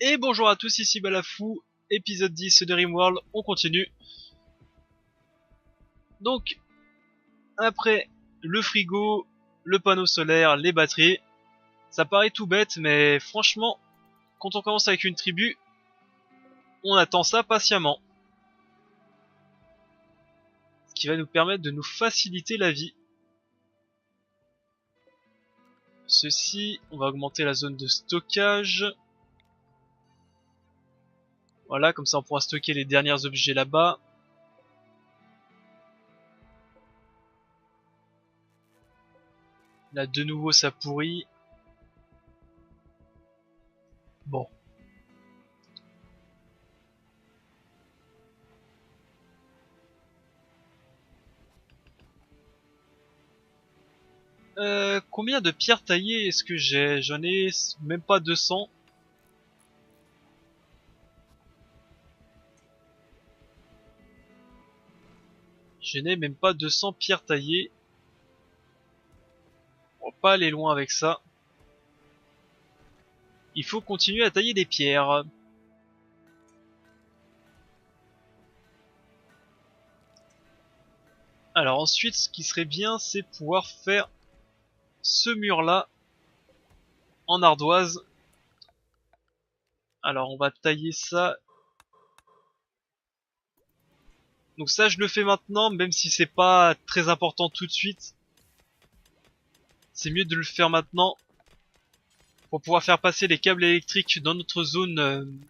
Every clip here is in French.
Et bonjour à tous, ici Balafou, épisode 10 de Rimworld, on continue. Donc, après le frigo, le panneau solaire, les batteries, ça paraît tout bête, mais franchement, quand on commence avec une tribu, on attend ça patiemment. Ce qui va nous permettre de nous faciliter la vie. Ceci, on va augmenter la zone de stockage. Voilà, comme ça on pourra stocker les derniers objets là-bas. Là, de nouveau, ça pourrit. Bon. Combien de pierres taillées est-ce que j'ai? J'en ai même pas 200. Je n'ai même pas 200 pierres taillées. On va pas aller loin avec ça. Il faut continuer à tailler des pierres. Alors ensuite, ce qui serait bien, c'est pouvoir faire ce mur-là en ardoise. Alors on va tailler ça. Donc ça, je le fais maintenant, même si c'est pas très important tout de suite. C'est mieux de le faire maintenant pour pouvoir faire passer les câbles électriques dans notre zone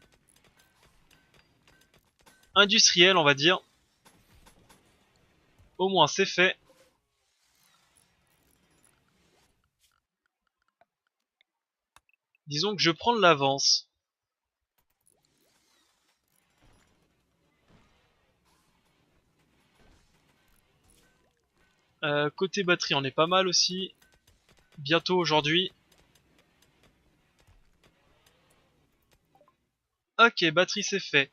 industrielle, on va dire. Au moins c'est fait. Disons que je prends de l'avance. Côté batterie, on est pas mal aussi. Bientôt aujourd'hui. Ok, batterie c'est fait.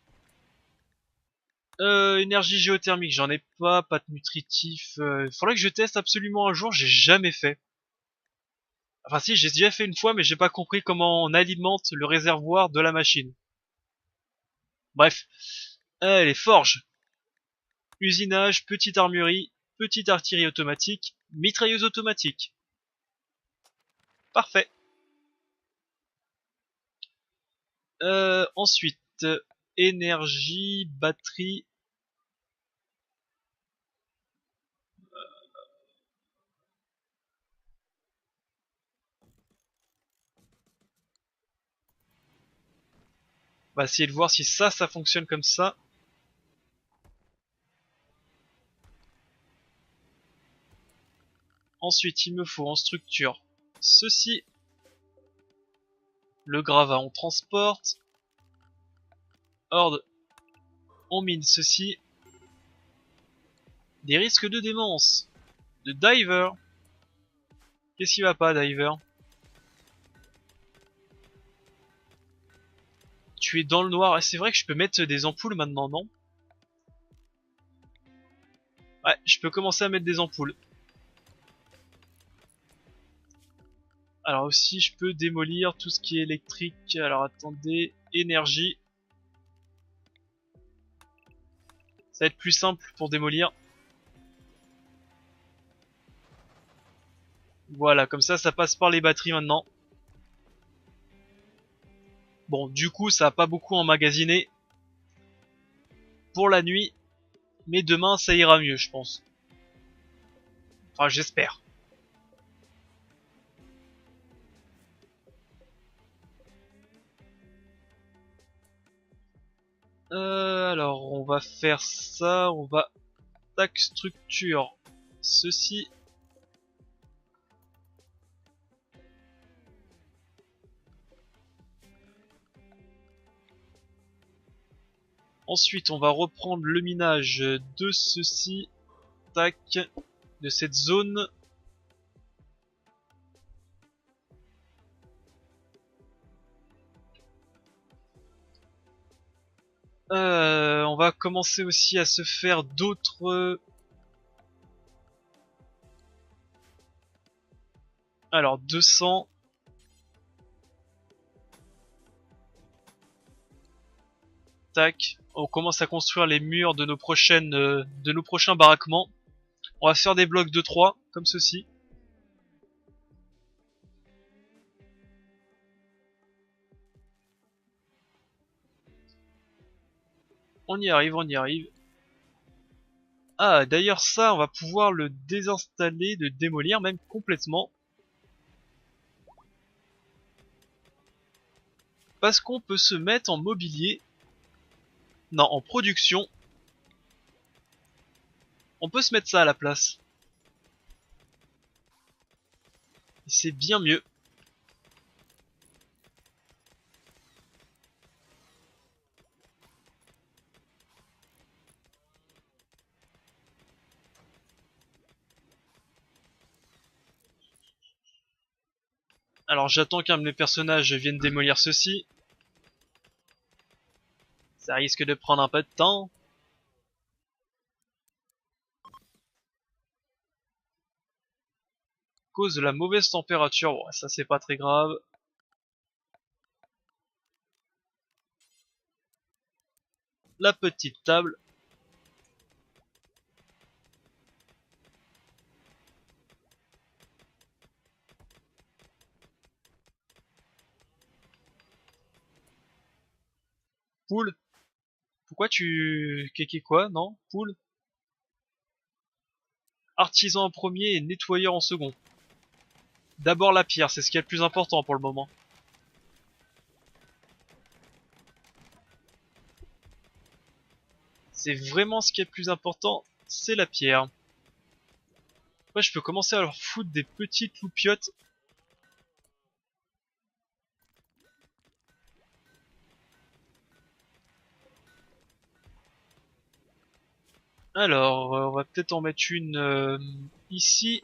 Énergie géothermique, j'en ai pas, pâte nutritif. Faudrait que je teste absolument un jour, j'ai jamais fait. Enfin si, j'ai déjà fait une fois, mais j'ai pas compris comment on alimente le réservoir de la machine. Bref, les forges. Usinage, petite armurerie, petite artillerie automatique, mitrailleuse automatique. Parfait. Ensuite, énergie, batterie. On va essayer de voir si ça fonctionne comme ça. Ensuite, il me faut en structure ceci. Le gravat, on transporte. Horde, on mine ceci. Des risques de démence. De diver. Qu'est-ce qui va pas, diver? Tu es dans le noir. Et c'est vrai que je peux mettre des ampoules maintenant, non? Ouais, je peux commencer à mettre des ampoules. Alors aussi, je peux démolir tout ce qui est électrique. Alors attendez, énergie. Ça va être plus simple pour démolir. Voilà, comme ça passe par les batteries maintenant. Bon, du coup, ça a pas beaucoup emmagasiné pour la nuit. Mais demain, ça ira mieux, je pense. Enfin, j'espère. Alors, on va faire ça. On va... Tac, structure. Ceci. Ensuite, on va reprendre le minage de ceci. Tac. De cette zone. On va commencer aussi à se faire d'autres... Alors, 200. Tac. On commence à construire les murs de de nos prochains baraquements. On va faire des blocs de 3, comme ceci. On y arrive, on y arrive. Ah, d'ailleurs ça, on va pouvoir le désinstaller, le démolir même complètement. Parce qu'on peut se mettre en mobilier. Non, en production. On peut se mettre ça à la place. C'est bien mieux. Alors j'attends qu'un de mes personnages vienne démolir ceci. Ça risque de prendre un peu de temps. Cause de la mauvaise température. Bon, ça c'est pas très grave. La petite table. Poule. Pourquoi tu... Kéké quoi? Non? Poule. Artisan en premier et nettoyeur en second. D'abord la pierre, c'est ce qui est le plus important pour le moment. C'est vraiment ce qui est le plus important, c'est la pierre. Après je peux commencer à leur foutre des petites loupiottes. Alors, on va peut-être en mettre une ici.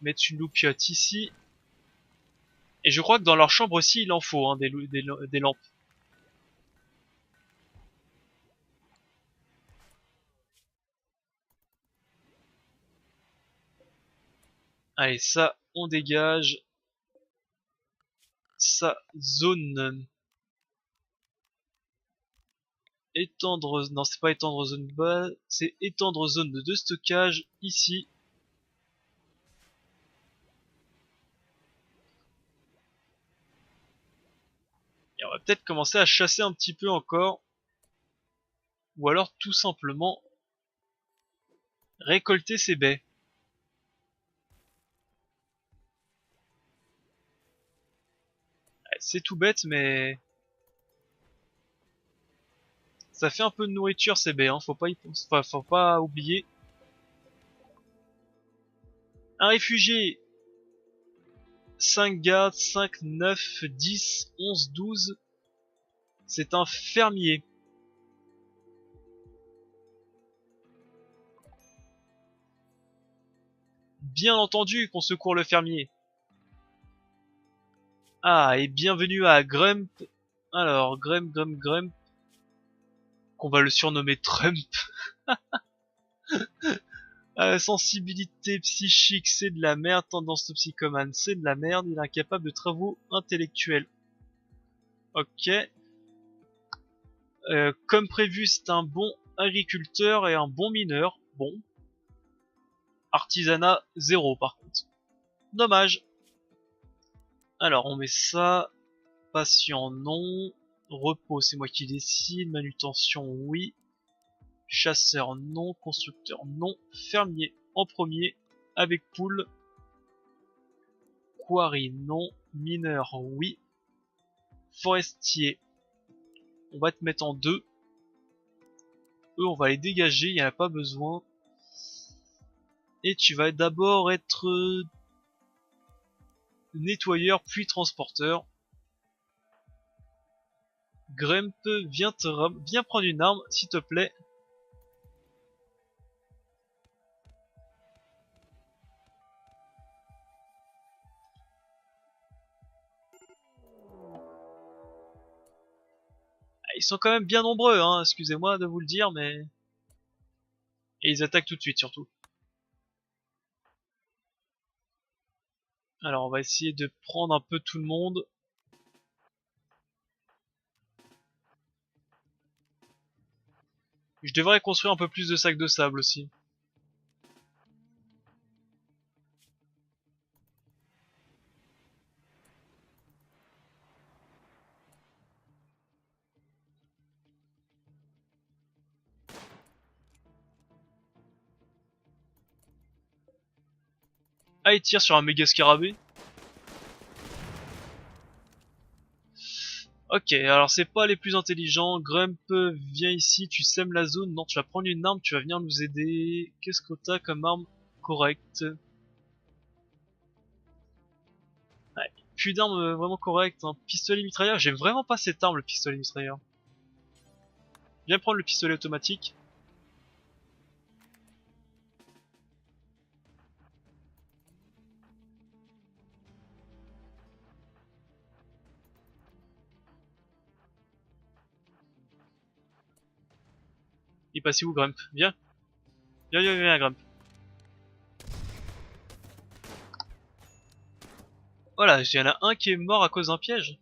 Mettre une loupiote ici. Et je crois que dans leur chambre aussi il en faut hein, des lampes. Allez, ça, on dégage. Ça, zone. Étendre. Non, c'est pas étendre zone bas. C'est étendre zone de stockage ici. Et on va peut-être commencer à chasser un petit peu encore. Ou alors tout simplement récolter ces baies. C'est tout bête, mais ça fait un peu de nourriture ces baies. Hein. Faut pas oublier. Un réfugié. 5 gardes, 5, 9, 10, 11, 12. C'est un fermier. Bien entendu qu'on secourt le fermier. Ah, et bienvenue à Grump. Alors, Grump. Qu'on va le surnommer Trump. Sensibilité psychique, c'est de la merde. Tendance toxicomane, c'est de la merde. Il est incapable de travaux intellectuels. Ok. Comme prévu, c'est un bon agriculteur et un bon mineur. Bon. Artisanat, 0 par contre. Dommage. Alors, on met ça. Patient, non. Repos, c'est moi qui décide. Manutention, oui. Chasseur, non. Constructeur, non. Fermier, en premier. Avec poule. Quarry, non. Mineur, oui. Forestier, on va te mettre en 2. Eux, on va les dégager, il n'y en a pas besoin. Et tu vas d'abord être nettoyeur puis transporteur. Grump, viens prendre une arme, s'il te plaît. Ah, ils sont quand même bien nombreux, hein, excusez-moi de vous le dire, mais... Et ils attaquent tout de suite, surtout. Alors, on va essayer de prendre un peu tout le monde. Je devrais construire un peu plus de sacs de sable aussi. Ah, il tire sur un méga scarabée. Ok, alors c'est pas les plus intelligents. Grump, viens ici, tu sèmes la zone. Non, tu vas prendre une arme, tu vas venir nous aider. Qu'est-ce que t'as comme arme correcte? Ouais, plus d'armes vraiment correctes. Un pistolet mitrailleur, j'aime vraiment pas cette arme, le pistolet mitrailleur. Viens prendre le pistolet automatique. Il est passé où, Grump? Viens. Viens, viens, viens, Grump. Voilà, il y en a un qui est mort à cause d'un piège.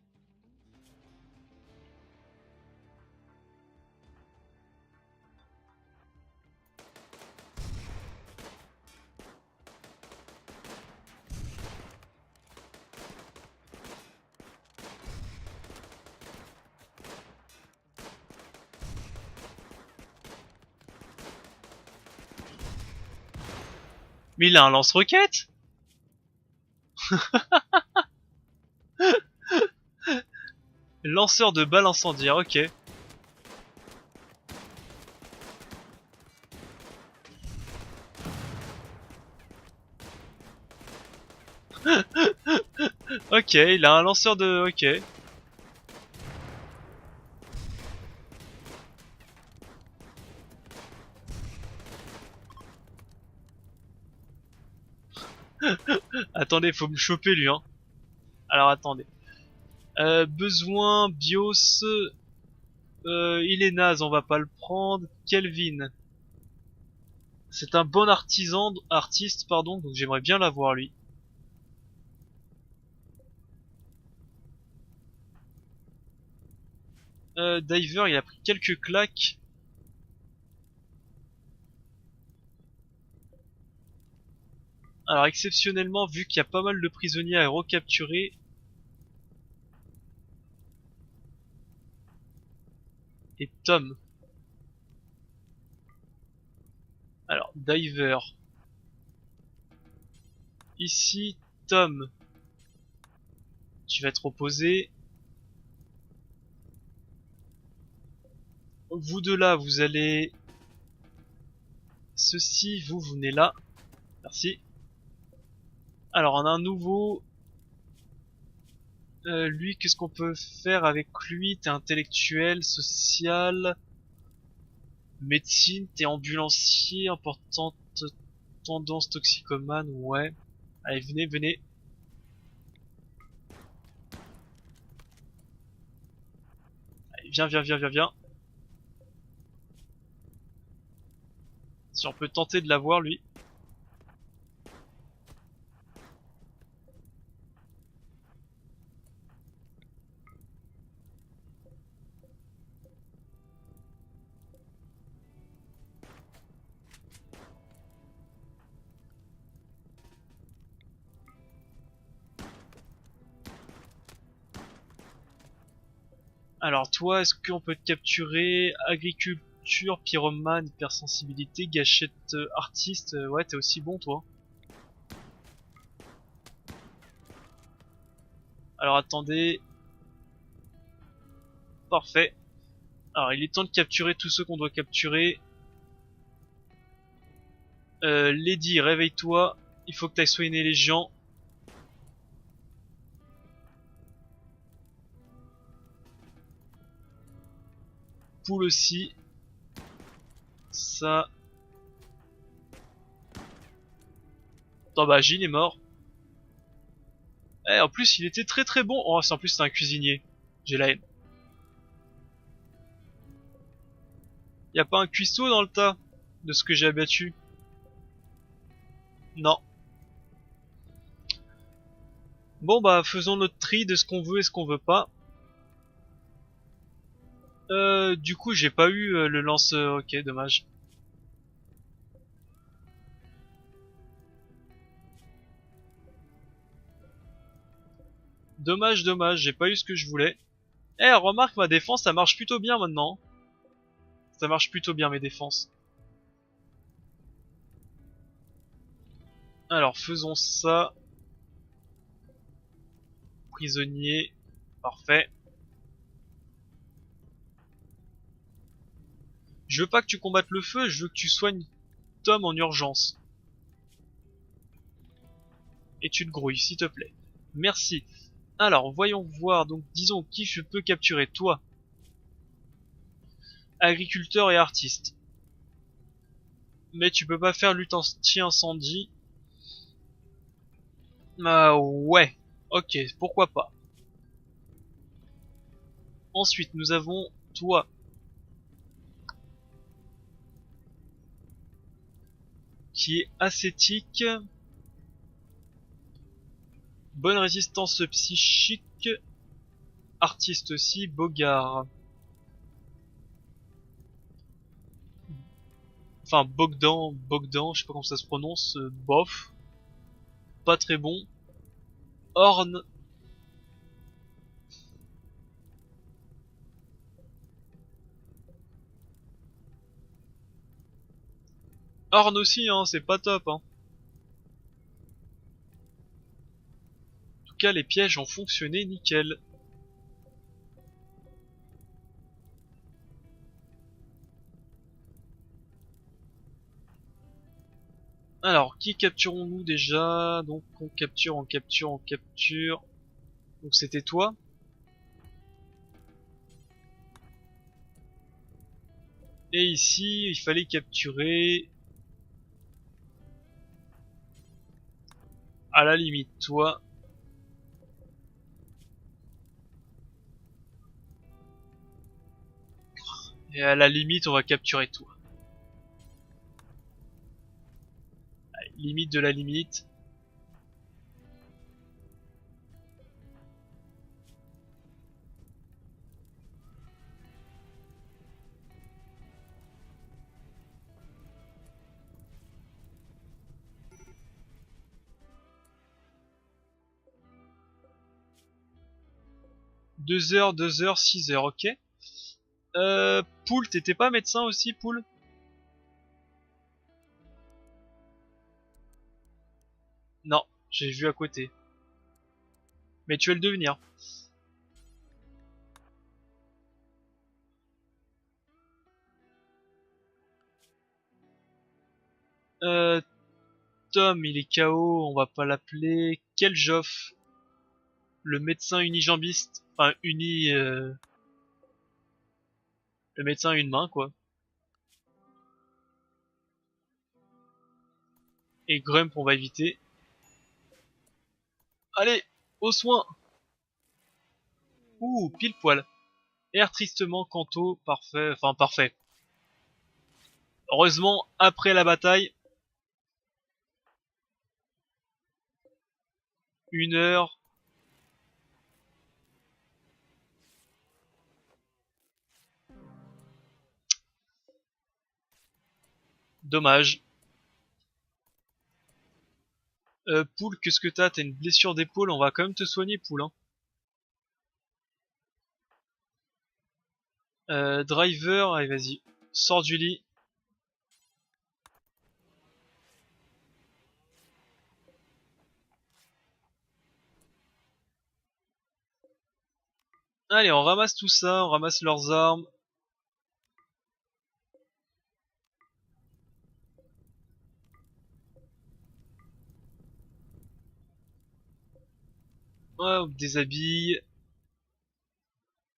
Mais il a un lance-roquette. Lanceur de balles incendiaires, ok. Ok, il a un lanceur de... Ok. Attendez, faut me choper lui, hein. Alors attendez. Besoin, Bios... il est naze, on va pas le prendre. Kelvin. C'est un bon artiste, pardon, donc j'aimerais bien l'avoir lui. Diver, il a pris quelques claques. Alors exceptionnellement, vu qu'il y a pas mal de prisonniers à recapturer, et Tom. Alors, Diver. Ici, Tom. Tu vas être opposé. Vous deux là, vous allez... Ceci, vous venez là. Merci. Alors, on a un nouveau... lui, qu'est-ce qu'on peut faire avec lui? T'es intellectuel, social, médecine, t'es ambulancier, importante tendance toxicomane, ouais. Allez, venez, venez. Allez, viens, viens, viens, viens, viens. Si on peut tenter de l'avoir, lui. Alors toi, est-ce qu'on peut te capturer? Agriculture, pyromane, hypersensibilité, gâchette, artiste, ouais t'es aussi bon toi. Alors attendez, parfait. Alors il est temps de capturer tous ceux qu'on doit capturer. Lady, réveille-toi, il faut que t'ailles soigner les gens. Poule aussi. Ça... Attends bah Jean est mort. Eh en plus il était très très bon. Oh en plus c'est un cuisinier. J'ai la haine. Y a pas un cuistot dans le tas de ce que j'ai abattu? Non. Bon bah faisons notre tri de ce qu'on veut et ce qu'on veut pas. Du coup, j'ai pas eu le lance... ok, dommage. Dommage, dommage, j'ai pas eu ce que je voulais. Eh, remarque, ma défense, ça marche plutôt bien maintenant. Ça marche plutôt bien, mes défenses. Alors, faisons ça. Prisonnier. Parfait. Je veux pas que tu combattes le feu, je veux que tu soignes Tom en urgence. Et tu te grouilles, s'il te plaît. Merci. Alors, voyons voir. Donc, disons qui je peux capturer. Toi, agriculteur et artiste. Mais tu peux pas faire lutte anti-incendie. Ouais. Ok, pourquoi pas. Ensuite, nous avons toi. Qui est ascétique. Bonne résistance psychique. Artiste aussi, Bogard. Enfin, Bogdan, je sais pas comment ça se prononce. Bof. Pas très bon. Horn. Horn aussi, hein, c'est pas top, hein. En tout cas, les pièges ont fonctionné nickel. Alors, qui capturons-nous déjà? Donc, on capture, on capture, on capture. Donc, c'était toi. Et ici, il fallait capturer... À la limite, toi. Et à la limite, on va capturer toi. Allez, limite de la limite. Deux heures, 6 heures, ok. Poule, t'étais pas médecin aussi, Poule? Non, j'ai vu à côté. Mais tu vas le devenir. Euh, Tom, il est KO, on va pas l'appeler. Keljoff, le médecin unijambiste. Enfin, le médecin à une main, quoi. Et Grump, on va éviter. Allez, au soin. Ouh, pile poil. Air tristement, Kanto, parfait. Enfin, parfait. Heureusement, après la bataille, 1 heure. Dommage. Poule, qu'est-ce que t'as? T'as une blessure d'épaule, on va quand même te soigner, Poule. Hein. Driver, allez vas-y. Sors du lit. Allez, on ramasse tout ça, on ramasse leurs armes. Ouais, on déshabille.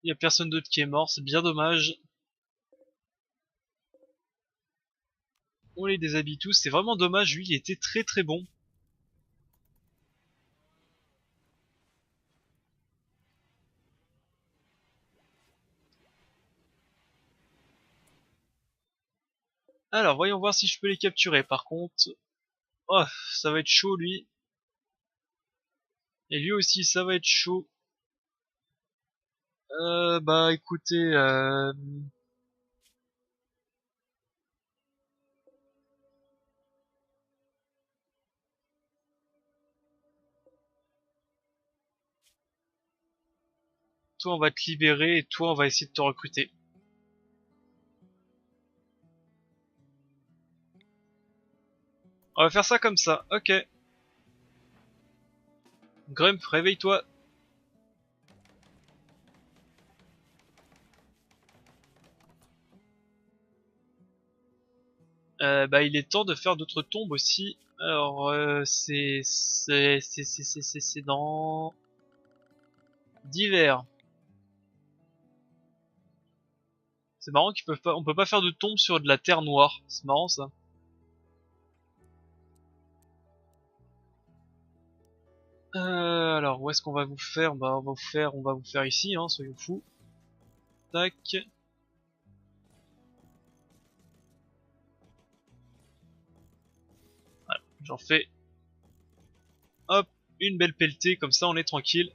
Y a personne d'autre qui est mort, c'est bien dommage. On les déshabille tous, c'est vraiment dommage, lui il était très très bon. Alors, voyons voir si je peux les capturer par contre. Oh, ça va être chaud lui. Et lui aussi, ça va être chaud. Bah écoutez, toi on va te libérer et toi on va essayer de te recruter. On va faire ça comme ça, ok. Grump, réveille-toi. Bah il est temps de faire d'autres tombes aussi. Alors c'est dans d'hiver. C'est marrant qu'ils peuvent pas, on peut pas faire de tombe sur de la terre noire. C'est marrant ça. Alors où est-ce qu'on va vous faire? Bah on va vous faire ici, hein, soyons fous. Tac. Voilà, j'en fais. Hop, une belle pelletée, comme ça on est tranquille.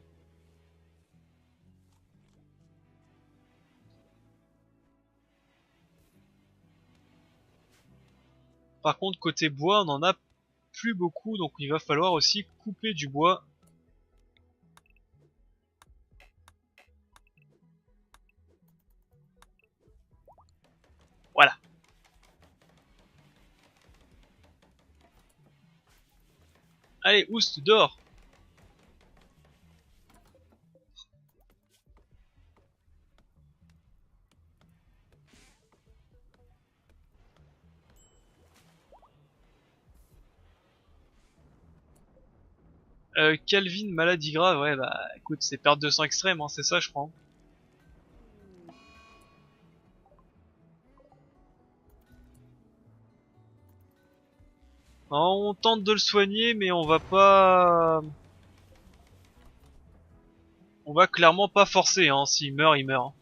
Par contre côté bois on en a plus beaucoup, donc il va falloir aussi couper du bois. Voilà. Allez, oust, dehors. Calvin, maladie grave, ouais bah écoute, c'est perte de sang extrême, hein, c'est ça je crois. On tente de le soigner, mais on va pas... On va clairement pas forcer, hein, s'il meurt, il meurt.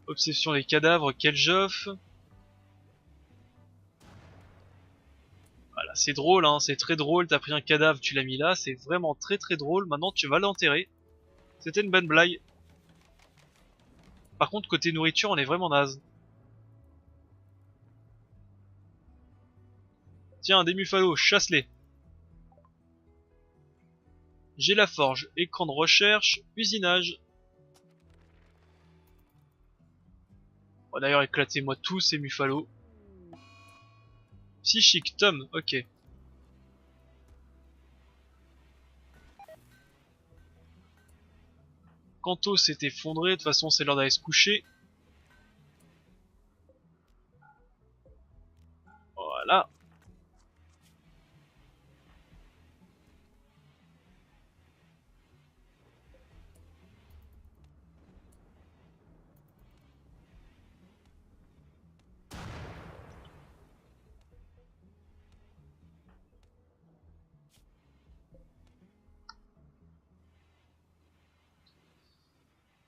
Obsession des cadavres, quel joff. Voilà, c'est drôle, hein, c'est très drôle, t'as pris un cadavre, tu l'as mis là, c'est vraiment très très drôle, maintenant tu vas l'enterrer. C'était une bonne blague. Par contre, côté nourriture, on est vraiment naze. Tiens, des muffalos, chasse-les. J'ai la forge, écran de recherche, usinage. Bon, d'ailleurs, éclatez-moi tous ces muffalos. Psychique, Tom, ok. Kanto s'est effondré, de toute façon c'est l'heure d'aller se coucher. Voilà.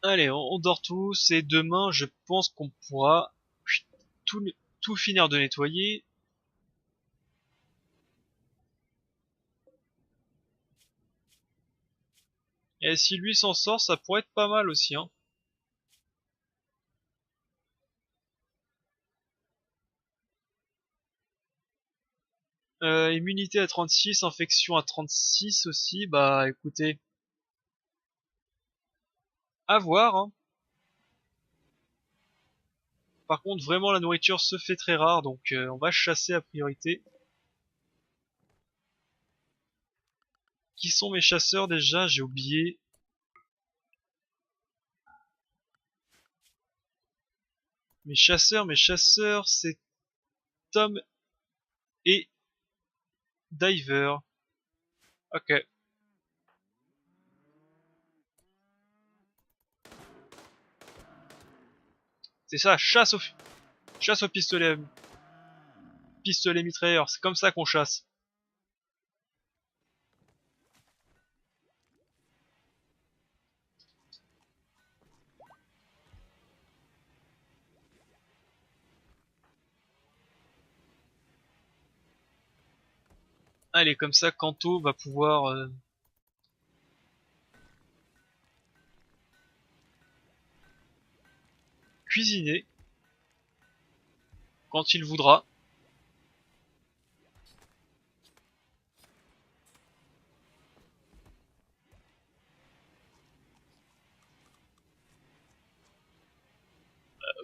Allez, on dort tous et demain je pense qu'on pourra tout, tout finir de nettoyer. Et si lui s'en sort, ça pourrait être pas mal aussi, hein. Immunité à 36, infection à 36 aussi, bah écoutez, à voir, hein. Par contre, vraiment la nourriture se fait très rare, donc on va chasser à priorité. Qui sont mes chasseurs déjà? J'ai oublié. Mes chasseurs, c'est Tom et Diver. Ok, c'est ça, chasse au pistolet, pistolet mitrailleur, c'est comme ça qu'on chasse. Allez, comme ça, Kanto va pouvoir cuisiner quand il voudra.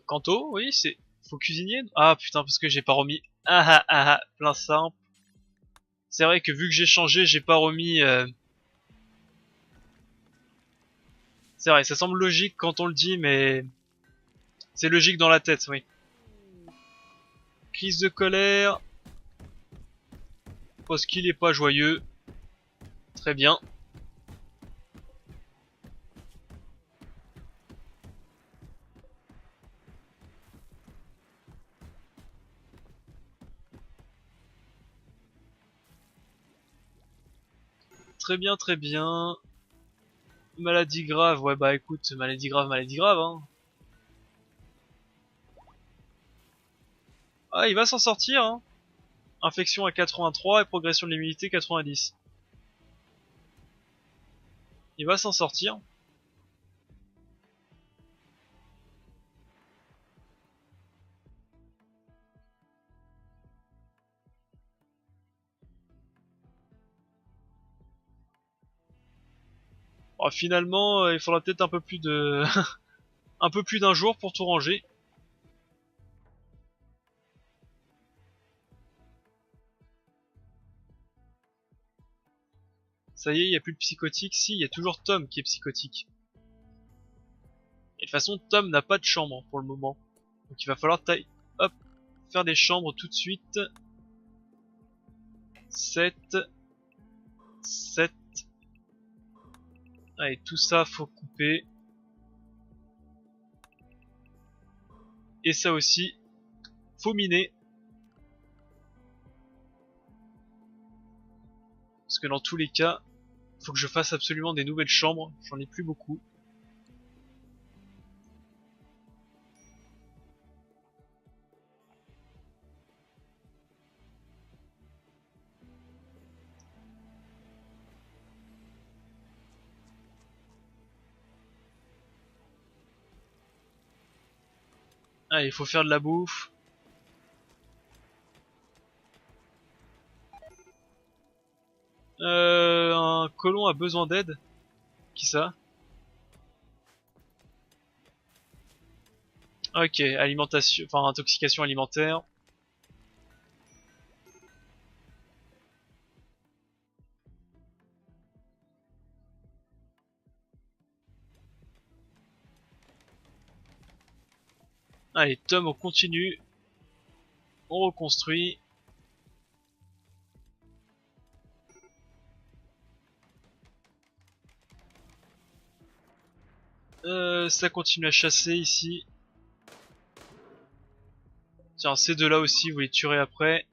Kanto, oui, c'est... Faut cuisiner. Ah putain, parce que j'ai pas remis... plein simple. C'est vrai que vu que j'ai changé, j'ai pas remis... C'est vrai, ça semble logique quand on le dit, mais... C'est logique dans la tête, oui. Crise de colère. Parce qu'il est pas joyeux. Très bien. Très bien, très bien. Maladie grave, ouais bah écoute, maladie grave, hein. Ah, il va s'en sortir, hein. Infection à 83 et progression de l'immunité 90. Il va s'en sortir. Oh, finalement, il faudra peut-être un peu plus de... un peu plus d'un jour pour tout ranger. Ça y est, il n'y a plus de psychotique. Si, il y a toujours Tom qui est psychotique. Et de toute façon, Tom n'a pas de chambre pour le moment. Donc il va falloir hop, faire des chambres tout de suite. 7, 7. Allez, tout ça, faut couper. Et ça aussi, faut miner. Parce que dans tous les cas, faut que je fasse absolument des nouvelles chambres. J'en ai plus beaucoup. Allez, il faut faire de la bouffe. Un colon a besoin d'aide. Qui ça? Ok, alimentation, enfin intoxication alimentaire. Allez, Tom, on continue. On reconstruit. Ça continue à chasser ici. Tiens, ces deux-là aussi, vous les tuerez après.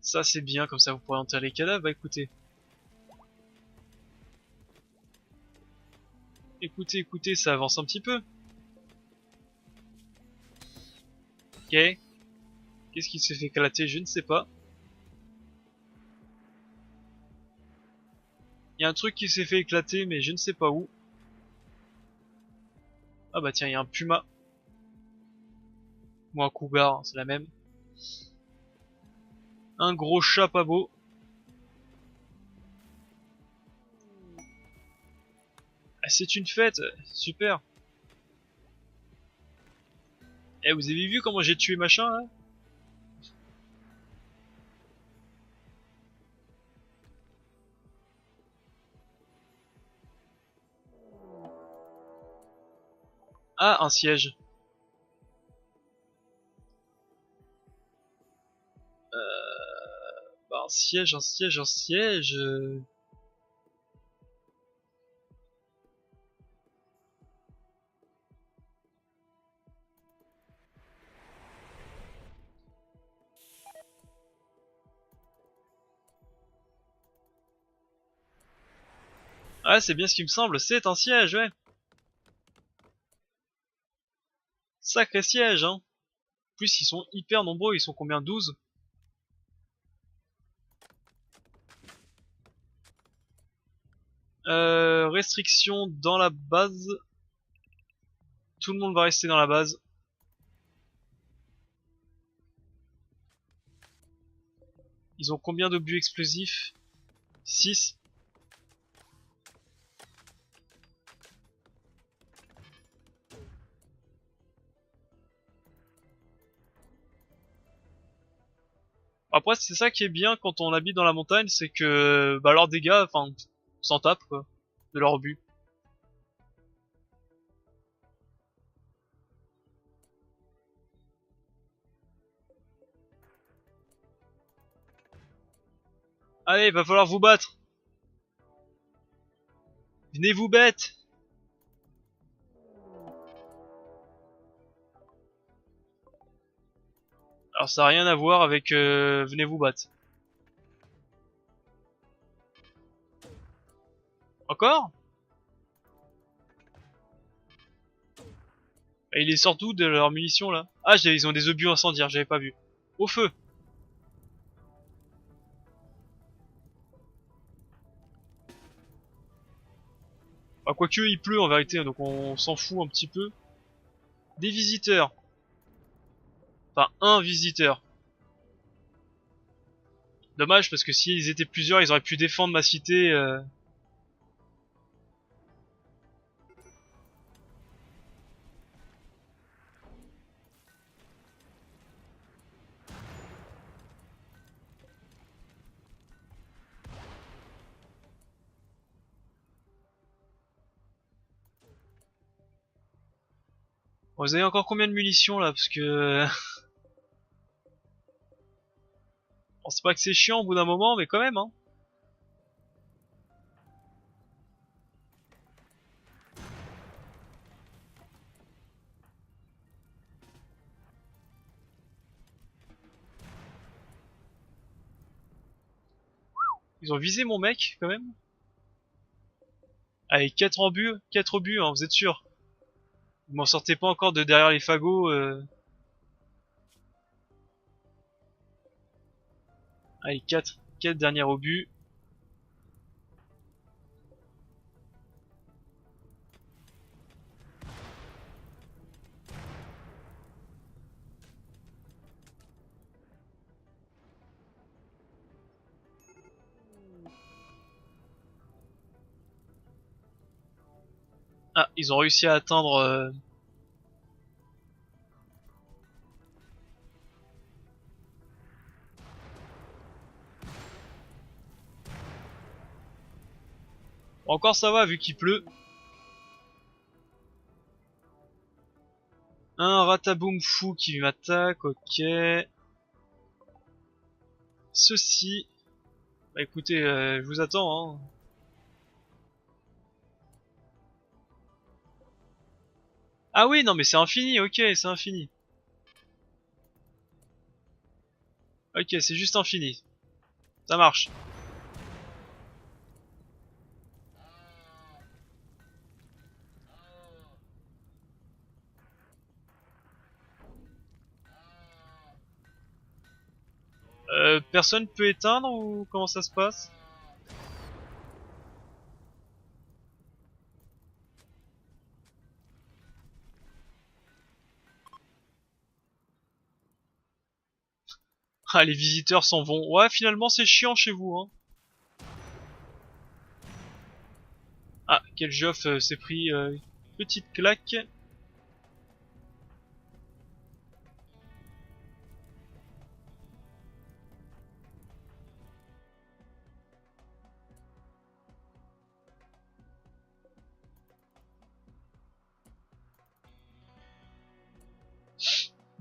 Ça c'est bien, comme ça vous pourrez enterrer les cadavres. Bah écoutez. Écoutez, écoutez, ça avance un petit peu. Ok. Qu'est-ce qui s'est fait éclater? Je ne sais pas. Il y a un truc qui s'est fait éclater, mais je ne sais pas où. Ah bah tiens, il y a un puma. Ou un cougar, hein, c'est la même. Un gros chat pas beau. Ah, c'est une fête, super. Eh, vous avez vu comment j'ai tué machin là? Ah, un siège. Bah, un siège, un siège, un siège. Ah, c'est bien ce qui me semble, c'est un siège, ouais. Sacré siège, hein. En plus, ils sont hyper nombreux, ils sont combien? 12? Restriction dans la base. Tout le monde va rester dans la base. Ils ont combien d'obus explosifs? 6. Après, c'est ça qui est bien quand on habite dans la montagne, c'est que bah, leurs dégâts, enfin, s'en tapent quoi, de leurs obus. Allez, il va falloir vous battre. Venez vous bête. Alors ça a rien à voir avec venez vous battre. Encore? Et il est sorti de leurs munitions là? Ah, ils ont des obus incendiaires, j'avais pas vu. Au feu. Bah, quoique il pleut en vérité, donc on s'en fout un petit peu. Des visiteurs. Enfin, un visiteur. Dommage parce que s'ils étaient plusieurs, ils auraient pu défendre ma cité. Bon, vous avez encore combien de munitions là? Parce que... Bon, c'est pas que c'est chiant au bout d'un moment, mais quand même, hein. Ils ont visé mon mec, quand même. Allez, 4 obus, 4 obus, hein, vous êtes sûr? Vous m'en sortez pas encore de derrière les fagots. Allez, 4 derniers obus. Ah, ils ont réussi à atteindre... Encore ça va vu qu'il pleut. Un rataboum fou qui m'attaque, ok. Ceci... Bah écoutez, je vous attends, hein. Ah oui, non mais c'est infini, ok, c'est infini. Ok, c'est juste infini. Ça marche. Personne peut éteindre ou comment ça se passe? Ah, les visiteurs s'en vont. Ouais, finalement c'est chiant chez vous, hein. Ah, quel Geoff s'est pris petite claque.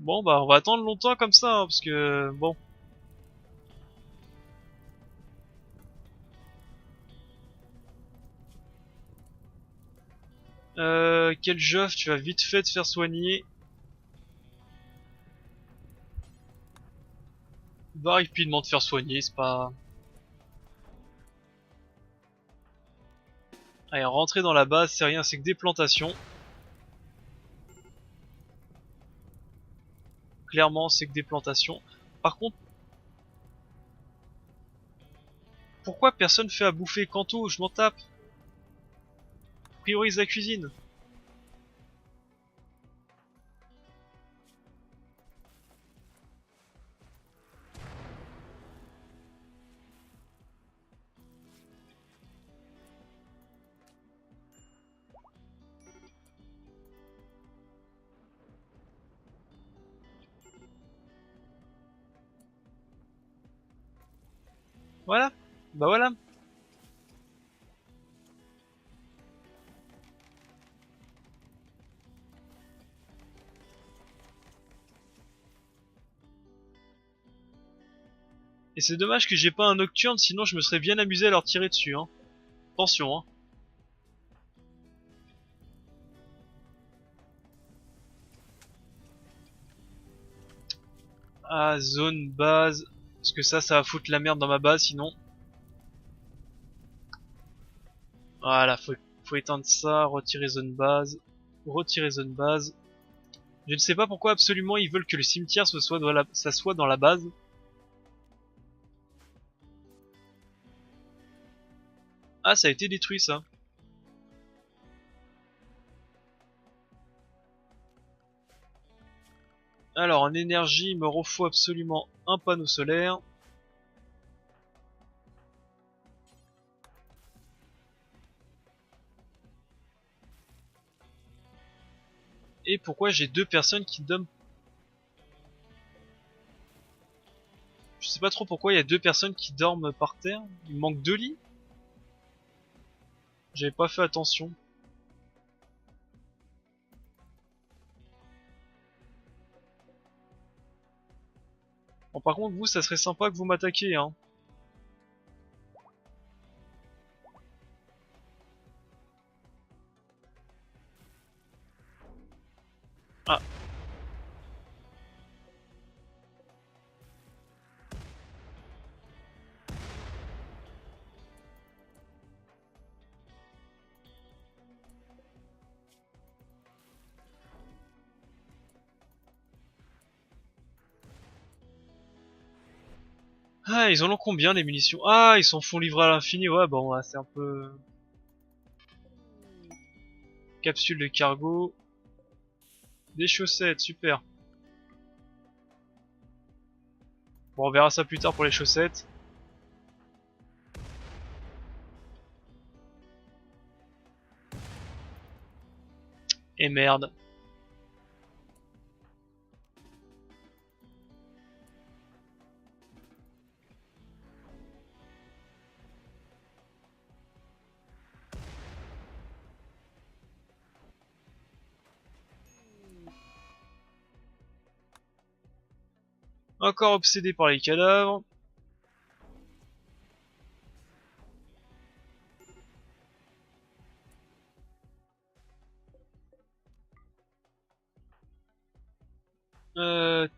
Bon bah on va attendre longtemps comme ça, hein, parce que bon. Quel Geoff, tu vas vite fait te faire soigner. Va rapidement te faire soigner, c'est pas... Allez, rentrer dans la base, c'est rien, c'est que des plantations. Clairement, c'est que des plantations. Par contre, pourquoi personne fait à bouffer? Kanto, je m'en tape. Priorise la cuisine. Voilà. Bah voilà. Et c'est dommage que j'ai pas un nocturne, sinon je me serais bien amusé à leur tirer dessus. Hein. Attention. Hein. Ah, zone base. Parce que ça va foutre la merde dans ma base sinon. Voilà, faut éteindre ça, retirer zone base. Retirer zone base. Je ne sais pas pourquoi absolument ils veulent que le cimetière ça soit dans la base. Ah, ça a été détruit ça. Alors en énergie, il me refaut absolument un panneau solaire. Et pourquoi j'ai deux personnes qui dorment? Je sais pas trop pourquoi il y a deux personnes qui dorment par terre. Il manque deux lits. J'avais pas fait attention. Bon, par contre, vous, ça serait sympa que vous m'attaquiez, hein. Ah. Ah, ils en ont combien les munitions? Ah, ils s'en font livrer à l'infini. Ouais, bon, ouais, c'est un peu... Capsule de cargo. Des chaussettes, super. Bon, on verra ça plus tard pour les chaussettes. Et merde. Encore obsédé par les cadavres. Euh...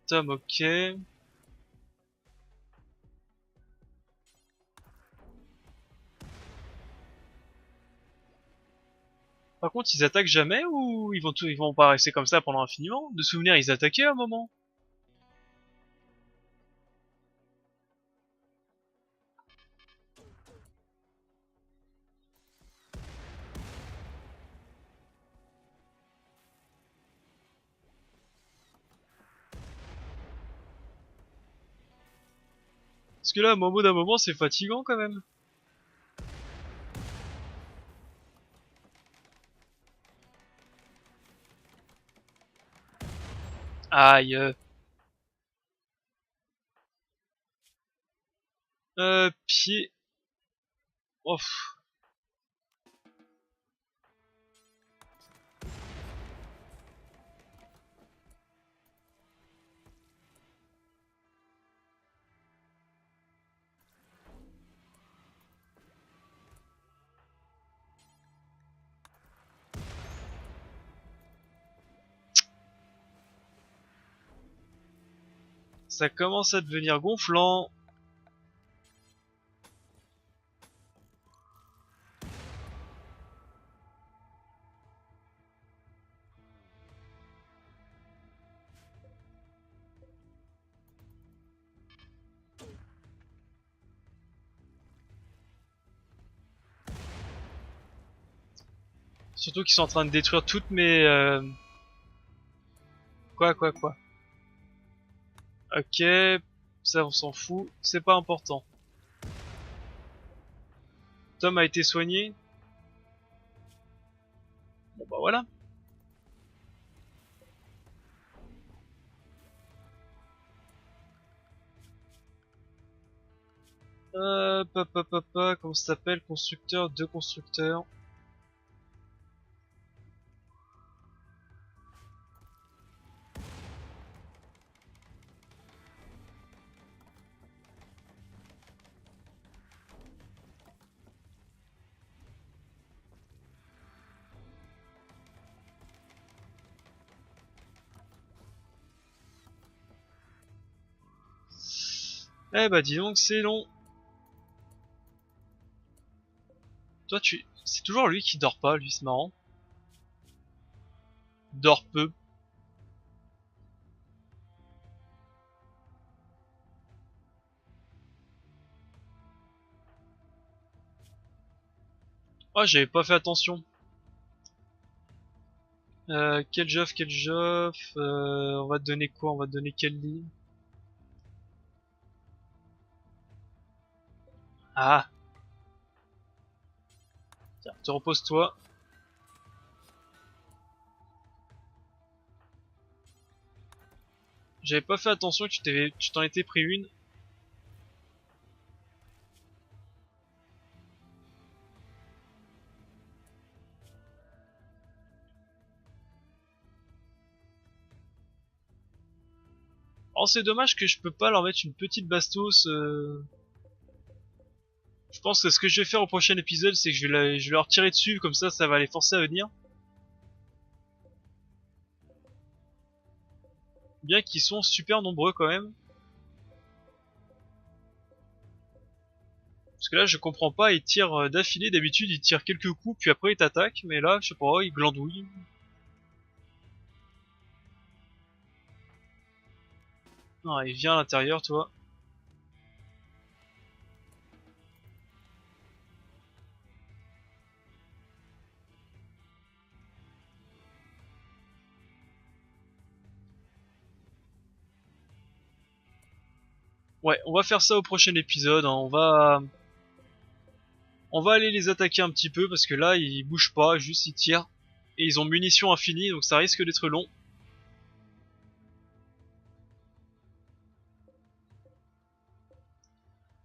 Tom, ok. Par contre, ils attaquent jamais ou ils vont pas rester comme ça pendant infiniment? De souvenir, ils attaquaient à un moment. Parce que là, au bout d'un moment, c'est fatigant quand même. Aïe. Pied. Oh, ça commence à devenir gonflant. Surtout qu'ils sont en train de détruire toutes mes... Quoi. Ok, ça on s'en fout, c'est pas important. Tom a été soigné. Bon bah voilà. Comment ça s'appelle? Constructeur, deux constructeurs. Eh bah dis donc, c'est long. Toi tu... C'est toujours lui qui dort pas, lui, c'est marrant. Dort peu. Oh, j'avais pas fait attention. Quel jof, on va te donner quoi? On va te donner quel livre? Ah, tiens, te repose-toi. J'avais pas fait attention que tu t'en étais pris une. Oh, c'est dommage que je peux pas leur mettre une petite bastos. Je pense que ce que je vais faire au prochain épisode, c'est que je vais leur tirer dessus, comme ça va les forcer à venir. Bien qu'ils sont super nombreux quand même. Parce que là, je comprends pas, ils tirent d'affilée, d'habitude ils tirent quelques coups, puis après ils t'attaquent, mais là, je sais pas, ils glandouillent. Non, il vient à l'intérieur, toi. Ouais, on va faire ça au prochain épisode, hein. On va aller les attaquer un petit peu, parce que là, ils bougent pas, juste ils tirent. Et ils ont munitions infinies, donc ça risque d'être long.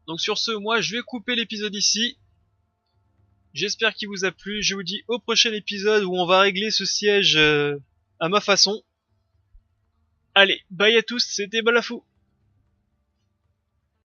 Donc sur ce, moi, je vais couper l'épisode ici. J'espère qu'il vous a plu. Je vous dis au prochain épisode où on va régler ce siège à ma façon. Allez, bye à tous, c'était Balafou.